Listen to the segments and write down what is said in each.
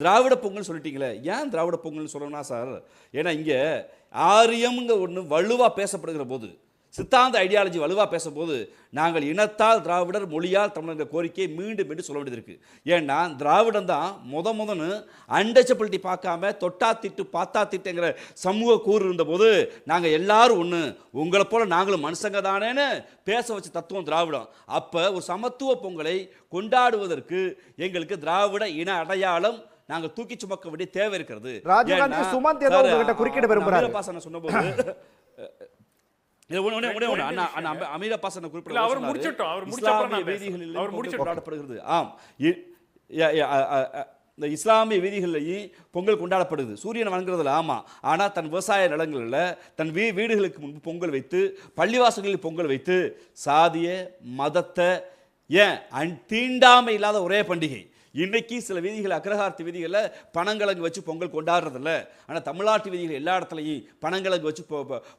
திராவிட பொங்கல் சொல்லிட்டீங்களே, ஏன் திராவிட பொங்கல்னு சொல்லணும்னா சார், ஏன்னா இங்க ஆரியம்ங்க ஒண்ணு வலுவா பேசப்படுகிற போது, சித்தாந்த ஐடியாலஜி வலுவா பேசும்போது, நாங்கள் இனத்தால் திராவிடர், மொழியால் தமிழர் கோரிக்கையை மீண்டும் மீண்டும் சொல்ல வேண்டியது இருக்கு. ஏன்னா திராவிடம் தான் முதன்னு அன்டச்சபிலிட்டி பார்க்காம தொட்டா திட்டு பார்த்தா திட்டுங்கிற சமூக கூறு இருந்தபோது, நாங்கள் எல்லாரும் ஒன்று, உங்களை போல நாங்களும் மனுஷங்க தானேன்னு பேச வச்ச தத்துவம் திராவிடம். அப்போ ஒரு சமத்துவ பொங்கலை கொண்டாடுவதற்கு எங்களுக்கு திராவிட இன அடையாளம் நாங்கள் தூக்கி சுமக்க வேண்டிய தேவை இருக்கிறது. சுமந்த் ஏதோ உங்ககிட்ட குறுக்கிட விரும்புறாரு. அமீரபாசன சொன்னபோது அமீரபாசன குறிப்பிட்ட அவர் முடிச்சிட்டோம். அவர் முடிச்ச வீதிகளில் அவர் முடிச்சு கொண்டாடப்படுகிறது. ஆம், இந்த இஸ்லாமிய வீதிகளிலேயும் பொங்கல் கொண்டாடப்படுது. சூரியன் வணங்குறதுல ஆமா. ஆனா தன் விவசாய நிலங்களில் தன் வீடுகளுக்கு முன்பு பொங்கல் வைத்து, பள்ளிவாசல்களில் பொங்கல் வைத்து, சாதிய மதத்தை ஏன் தீண்டாமை இல்லாத ஒரே பண்டிகை. இன்னைக்கு சில வீதிகள், அக்ரஹாரத்து வீதிகளில் பனங்கிழங்கு வச்சு பொங்கல் கொண்டாடுறதில்ல. ஆனால் தமிழ்நாட்டு வீதிகள் எல்லா இடத்துலையும் பனங்கிழங்கு வச்சு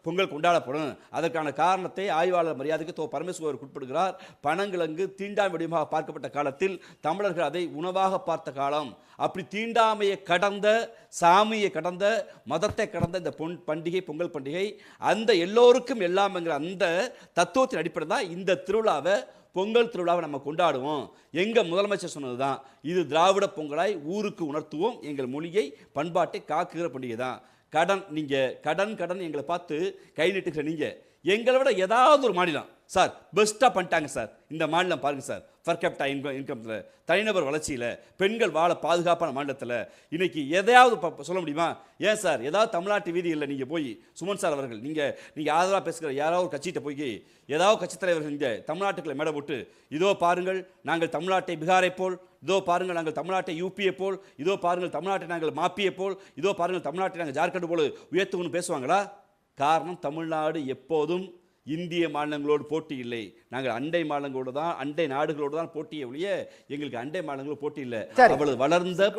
பொங்கல் கொண்டாடப்படும். அதற்கான காரணத்தை ஆய்வாளர் மரியாதைக்கு பரமேஸ்வரர் குறிப்பிடுகிறார். பனங்கிழங்கு தீண்டாமை வடிவமாக பார்க்கப்பட்ட காலத்தில் தமிழர்கள் அதை உணவாக பார்த்த காலம். அப்படி தீண்டாமையை கடந்த, சாமியை கடந்த, மதத்தை கடந்த இந்த பண்டிகை, பொங்கல் பண்டிகை, அந்த எல்லோருக்கும் எல்லாம்ங்கிற அந்த தத்துவத்தின் அடிப்படை தான் இந்த திருவிழாவை, பொங்கல் திருவிழாவை நம்ம கொண்டாடுவோம். எங்க முதலமைச்சர் சொன்னதுதான், இது திராவிட பொங்கலாய் ஊருக்கு உணர்த்துவோம், எங்கள் மொழியை பண்பாட்டை காக்குகிற பண்டிகை தான். நீங்க கடன் எங்களை பார்த்து கை நீட்டுகிற நீங்க எங்களை விட ஏதாவது ஒரு மாநிலம் சார் பெஸ்டா பண்ணிட்டாங்க சார். இந்த மாநிலம் பாருங்க சார், பர் கேபிட்டா இன்கம்ல, தனிநபர் வளர்ச்சியில், பெண்கள் வாழ பாதுகாப்பான மாநிலத்தில் இன்னைக்கு எதையாவது சொல்ல முடியுமா? ஏன் சார் ஏதாவது தமிழ்நாட்டு வீதிகளில் நீங்கள் போய், சுமன் சார் அவர்கள், நீங்கள் ஆதரவாக பேசுகிற யாராவது ஒரு கட்சிகிட்ட போய், ஏதாவது கட்சித் தலைவர்கள் இங்கே தமிழ்நாட்டுக்குள்ள மேடை போட்டு, இதோ பாருங்கள் நாங்கள் தமிழ்நாட்டை பீகாரை போல், இதோ பாருங்கள் நாங்கள் தமிழ்நாட்டை யூபியை போல், இதோ பாருங்கள் தமிழ்நாட்டை நாங்கள் மாப்பியை போல், இதோ பாருங்கள் தமிழ்நாட்டை நாங்கள் ஜார்க்கண்ட் போல் உயர்த்துவோன்னு பேசுவாங்களா? காரணம், தமிழ்நாடு எப்போதும் இந்திய மாநிலங்களோடு போட்டி இல்லை. நாங்கள் அண்டை மாநிலங்களோடு தான், அண்டை நாடுகளோடு தான் போட்டியை ஒழிய எங்களுக்கு அண்டை மாநிலங்களோடு போட்டி இல்லை. அவ்வளவு வளர்ந்த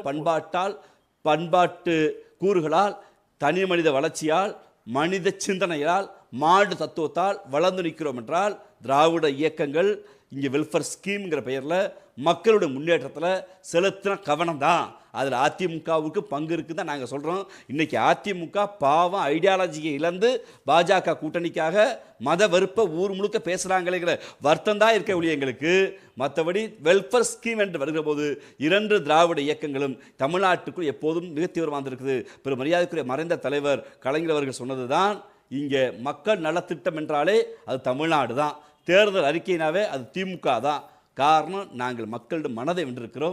பண்பாட்டு கூறுகளால், தனி மனித வளர்ச்சியால், மனித சிந்தனையால், மாடு தத்துவத்தால் வளர்ந்து நிற்கிறோம் என்றால், திராவிட இயக்கங்கள் இங்கே வெல்ஃபேர் ஸ்கீம்ங்கிற பெயரில் மக்களுடைய முன்னேற்றத்தில் செலுத்தின கவனம் தான். அதில் அதிமுகவுக்கு பங்கு இருக்குன்னு தான் நாங்கள் சொல்கிறோம். இன்றைக்கி அதிமுக பாவம் ஐடியாலஜியை இழந்து பாஜக கூட்டணிக்காக மத வெறுப்பை ஊர் முழுக்க பேசுகிறாங்களேங்கிற வருத்தம் தான் இருக்க ஒழிய எங்களுக்கு. மற்றபடி வெல்ஃபேர் ஸ்கீம் என்று வருகிற போது இரண்டு திராவிட இயக்கங்களும் தமிழ்நாட்டுக்குள் எப்போதும் மிக தீவிரமாக இருக்குது. பெரும் மரியாதைக்குரிய மறைந்த தலைவர் கலைஞர் அவர்கள் சொன்னது தான், இங்கே மக்கள் நலத்திட்டம் என்றாலே அது தமிழ்நாடு தான், தேர்தல் அறிக்கையினாவே அது திமுக தான். காரணம், நாங்கள் மக்களிடம் மனதை வென்றிருக்கிறோம்.